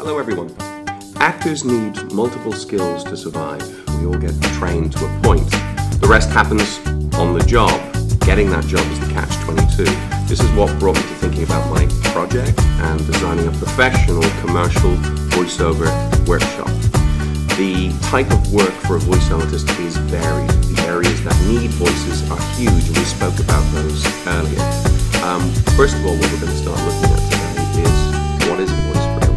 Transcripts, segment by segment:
Hello everyone. Actors need multiple skills to survive. We all get trained to a point. The rest happens on the job. Getting that job is the catch-22. This is what brought me to thinking about my project and designing a professional commercial voiceover workshop. The type of work for a voice artist is varied. The areas that need voices are huge, and we spoke about those earlier. First of all, what we're going to start looking at today is what is a voice reel,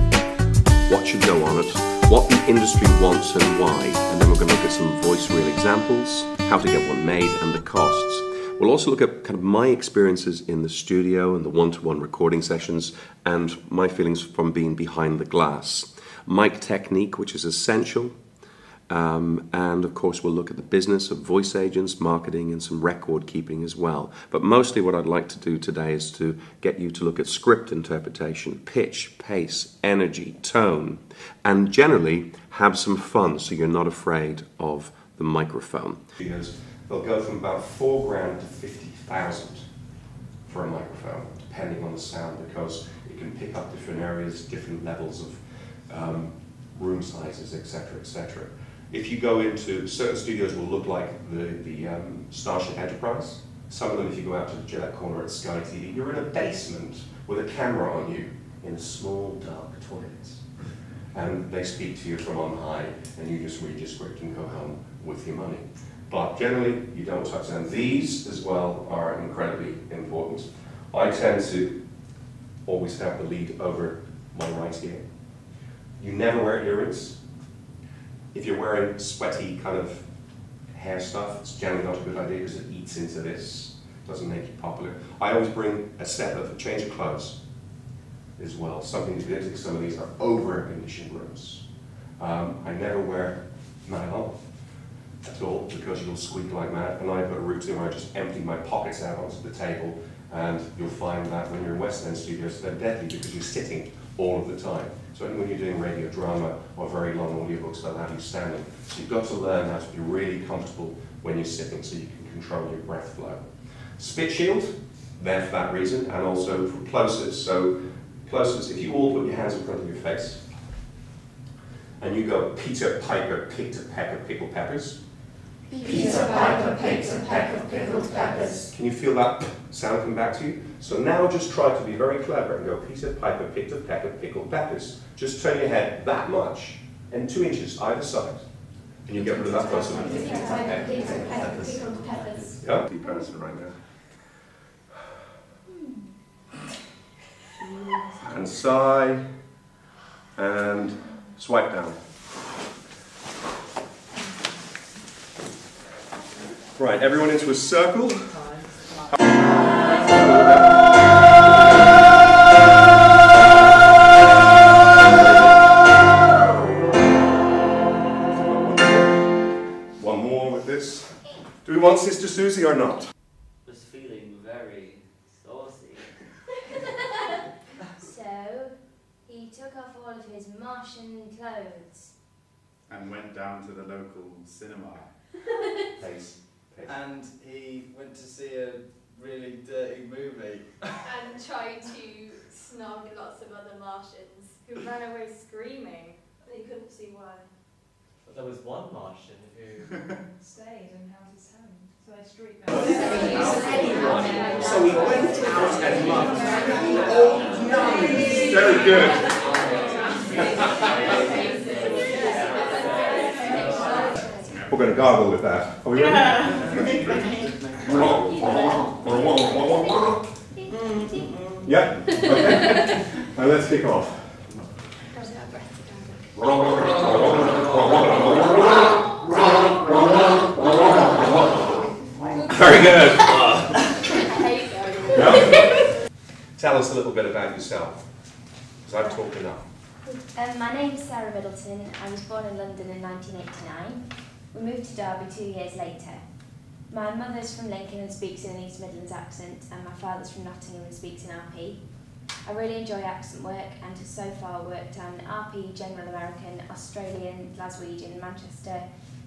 what should go on it, what the industry wants and why, and then we're going to look at some voice reel examples, how to get one made, and the costs. We'll also look at kind of my experiences in the studio and the one-to-one recording sessions and my feelings from being behind the glass. Mic technique, which is essential, and of course we'll look at the business of voice agents, marketing, and some record keeping as well. But mostly what I'd like to do today is to get you to look at script interpretation, pitch, pace, energy, tone, and generally have some fun so you're not afraid of the microphone. They'll go from about $4,000 to $50,000 for a microphone, depending on the sound, because it can pick up different areas, different levels of room sizes, etc., etc. If you go into certain studios, will look like the Starship Enterprise. Some of them, if you go out to the Gillette corner at Sky TV, you're in a basement with a camera on you in a small, dark toilet, and they speak to you from on high, and you just read your script and go home with your money. But generally, you don't touch them. These, as well, are incredibly important. I tend to always have the lead over my right ear. You never wear earrings. If you're wearing sweaty kind of hair stuff, it's generally not a good idea because it eats into this. It doesn't make you popular. I always bring a set of a change of clothes as well. Something to do because some of these are over-conditioned rooms. I never wear nylon at all because you'll squeak like mad. And I've got a routine where I just empty my pockets out onto the table, and you'll find that when you're in West End studios, they're deadly because you're sitting all of the time. So when you're doing radio drama or very long audiobooks, they'll have you standing. So you've got to learn how to be really comfortable when you're sitting so you can control your breath flow. Spit shield, there for that reason, and also for plosives. So plosives, if you all put your hands in front of your face, and you go Peter Piper picked a peck of pickled peppers. Peter Piper picked a peck of pickled peppers. Can you feel that sound come back to you? So now just try to be very clever and go, Peter Piper picked a peck of pickled peppers. Just turn your head that much, and 2 inches either side. And you get rid of that person. Peter Piper picked a peck of pickled peppers. Yeah, deep Anderson right now. And sigh, and swipe down. Right, everyone into a circle. One more with this. Do we want Sister Susie or not? Was feeling very saucy. So, he took off all of his Martian clothes. And went down to the local cinema. Pace. And he went to see a really dirty movie. And tried to snog lots of other Martians who ran away screaming. They couldn't see why. But there was one Martian who Stayed and held his hand. So I street So he went out and mugged. Oh, nice! Very good. We're going to gargle with that. Are we ready? Yeah? Okay. Now let's kick off. Very good. No? Tell us a little bit about yourself, because I've talked enough. My name's Sarah Middleton. I was born in London in 1989. We moved to Derby 2 years later. My mother's from Lincoln and speaks in an East Midlands accent, and my father's from Nottingham and speaks in RP. I really enjoy accent work and have so far worked on RP, General American, Australian, Glaswegian, Manchester,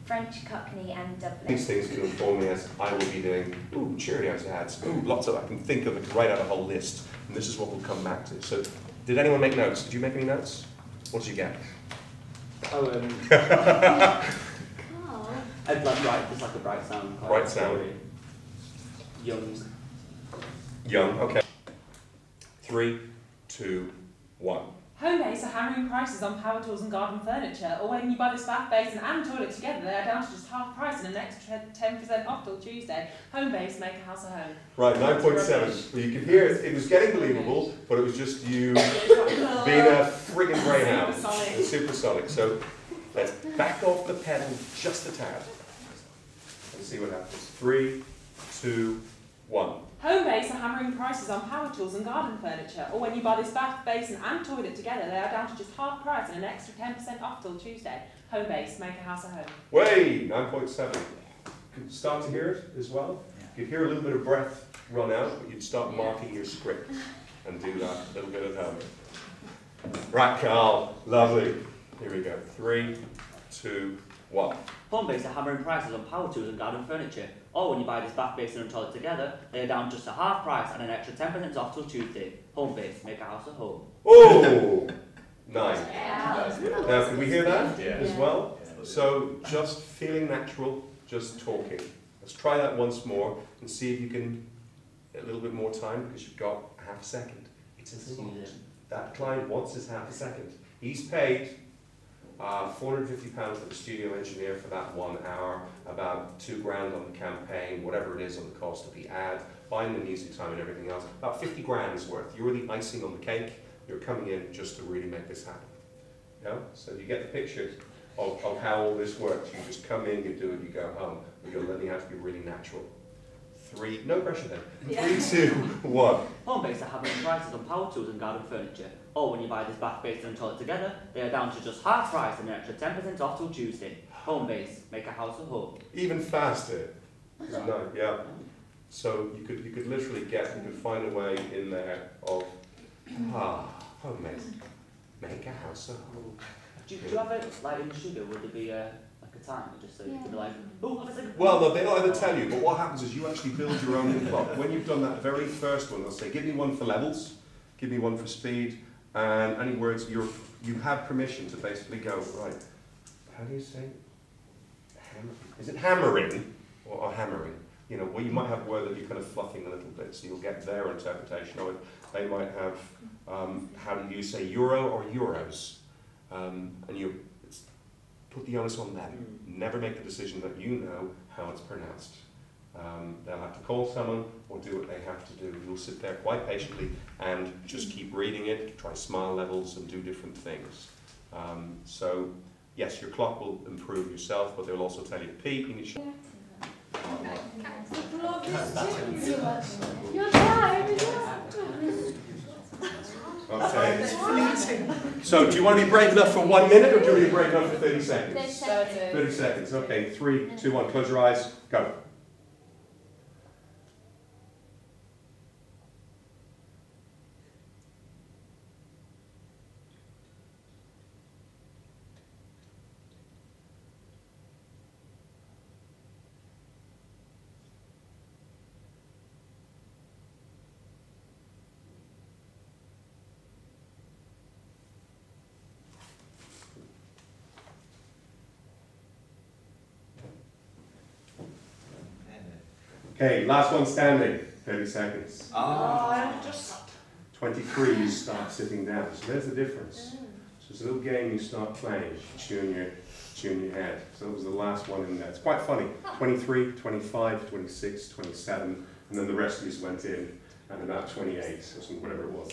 French, Cockney and Dublin. These things can inform me as I will be doing, Cheerios ads, lots of, I can think of it, write out a whole list, and this is what we'll come back to. So, did anyone make notes? Did you make any notes? What did you get? Oh, I'd like bright, just like a bright sound. Bright sound. Young. Young, okay. 3, 2, 1. Homebase are hammering prices on power tools and garden furniture, or when you buy this bath basin and toilet together, they are down to just half price and an extra 10% off till Tuesday. Homebase, make a house a home. Right, 9.7. Well, you can hear it was getting believable, but it was just you being a friggin' greyhound. Supersonic. Supersonic. So let's back off the pedal just a tad. Let's see what happens. 3, 2, 1. Homebase are hammering prices on power tools and garden furniture, or when you buy this bath basin and toilet together, they are down to just half price and an extra 10% off till Tuesday. Homebase, make a house a home. Way, 9.7. Could start to hear it as well. You'd hear a little bit of breath run out, but you'd start marking your script and do that a little bit at home. Right, Carl, lovely. Here we go. 3, 2, 1. Homebase are hammering prices on power tools and garden furniture, or when you buy this bath basin and toilet together, they are down just a half price and an extra 10% off till Tuesday. Homebase, make a house a home. Oh, 9. Now, can we hear that as well? So, just feeling natural, just talking. Let's try that once more and see if you can get a little bit more time, because you've got half a second. It's a lot. That client wants his half a second. He's paid £450 for the studio engineer for that 1 hour, about £2 grand on the campaign, whatever it is on the cost of the ad, buying the music time and everything else, about 50 grand's worth. You're the icing on the cake. You're coming in just to really make this happen. Yeah? So you get the picture of how all this works. You just come in, you do it, you go home. But you're learning how to be really natural. 3, no pressure then. 3, 2, 1. Homebase are hammering prices on power tools and garden furniture, or when you buy this bath basin and toilet together, they are down to just half price and an extra 10% off till Tuesday. Homebase, make a house a home. Even faster. No, yeah. So you could literally you could find a way in there of homemade. Make a house a home. Do you have it like in the studio? Would there be like a time just so you can be like, oh, have a second? Well, no, they don't ever tell you, but what happens is you actually build your own clock. When you've done that very first one, they'll say, give me one for levels, give me one for speed, and any words you have permission to basically go, right, how do you say? Is it hammering or hammering? You know, well, you might have a word that you're kind of fluffing a little bit, so you'll get their interpretation of it. They might have, how do you say euro or euros? And you put the onus on them. Never make the decision that you know how it's pronounced. They'll have to call someone or do what they have to do. You'll sit there quite patiently and just keep reading it, try smile levels and do different things. So, yes, your clock will improve yourself, but they'll also tell you to peak and you should. You're tired. Okay. So, do you want to be brave enough for 1 minute or do you want to be brave enough for 30 seconds? 30 seconds. Okay, 3, 2, 1. Close your eyes. Go. Okay, last one standing, 30 seconds. 23, you start sitting down. So there's the difference. So it's a little game you start playing, tune your head. So that was the last one in there. It's quite funny. 23, 25, 26, 27, and then the rest of these went in at about 28, or something, whatever it was.